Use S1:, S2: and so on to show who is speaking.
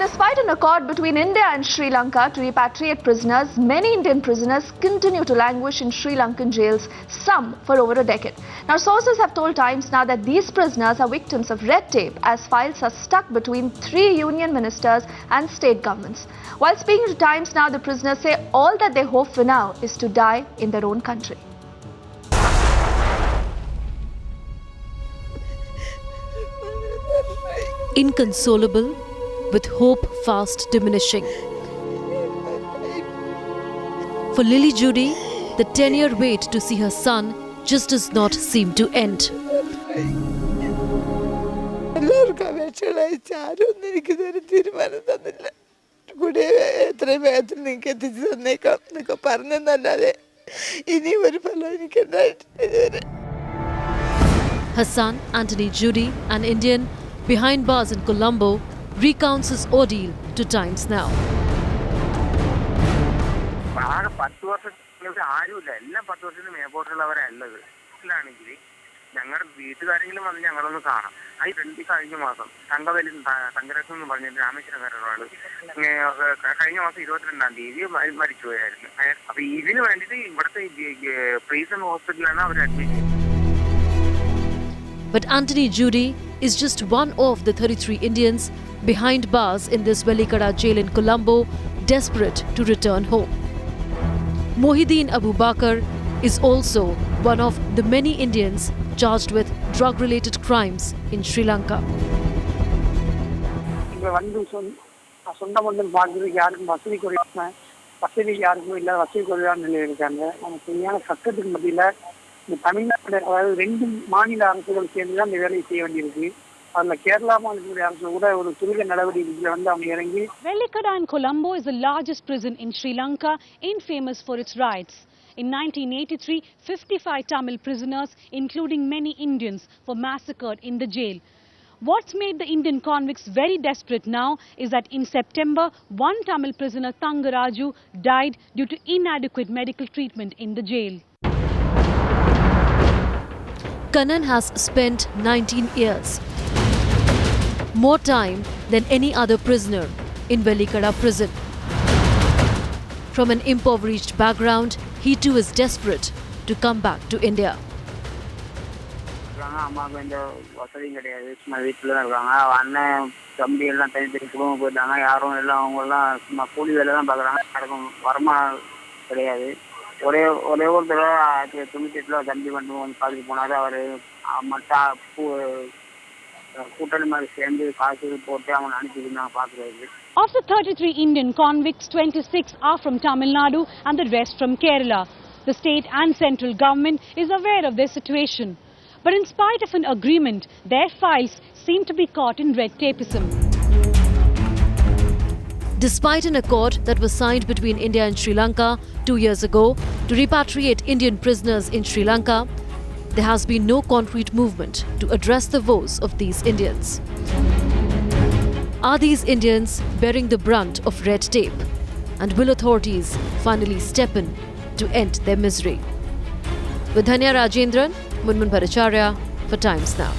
S1: Despite an accord between India and Sri Lanka to repatriate prisoners, many Indian prisoners continue to languish in Sri Lankan jails, some for over a decade. Now, sources have told Times Now that these prisoners are victims of red tape as files are stuck between 3 union ministers and state governments. While speaking to Times Now, the prisoners say all that they hope for now is to die in their own country.
S2: Inconsolable, with hope fast diminishing. For Lily Judy, the 10-year wait to see her son just does not seem to end. Her son, Anthony Judy, an Indian behind bars in Colombo, recounts his ordeal to Times Now. But Anthony Judy is just one of the 33 Indians behind bars in this Velikada jail in Colombo, desperate to return home. Mohideen Abu Bakr is also one of the many Indians charged with drug-related crimes in Sri Lanka.
S3: Velikada in Colombo is the largest prison in Sri Lanka, infamous for its riots. In 1983, 55 Tamil prisoners, including many Indians, were massacred in the jail. What's made the Indian convicts very desperate now is that in September, one Tamil prisoner, Thangaraju, died due to inadequate medical treatment in the jail.
S2: Kannan has spent 19 years, more time than any other prisoner in Velikada prison. From an impoverished background, he too is desperate to come back to India.
S3: Of the 33 Indian convicts, 26 are from Tamil Nadu and the rest from Kerala. The state and central government is aware of their situation. But in spite of an agreement, their files seem to be caught in red tapeism.
S2: Despite an accord that was signed between India and Sri Lanka 2 years ago to repatriate Indian prisoners in Sri Lanka, there has been no concrete movement to address the woes of these Indians. Are these Indians bearing the brunt of red tape? And will authorities finally step in to end their misery? With Dhanya Rajendran, Munmun Bhattacharya for Times Now.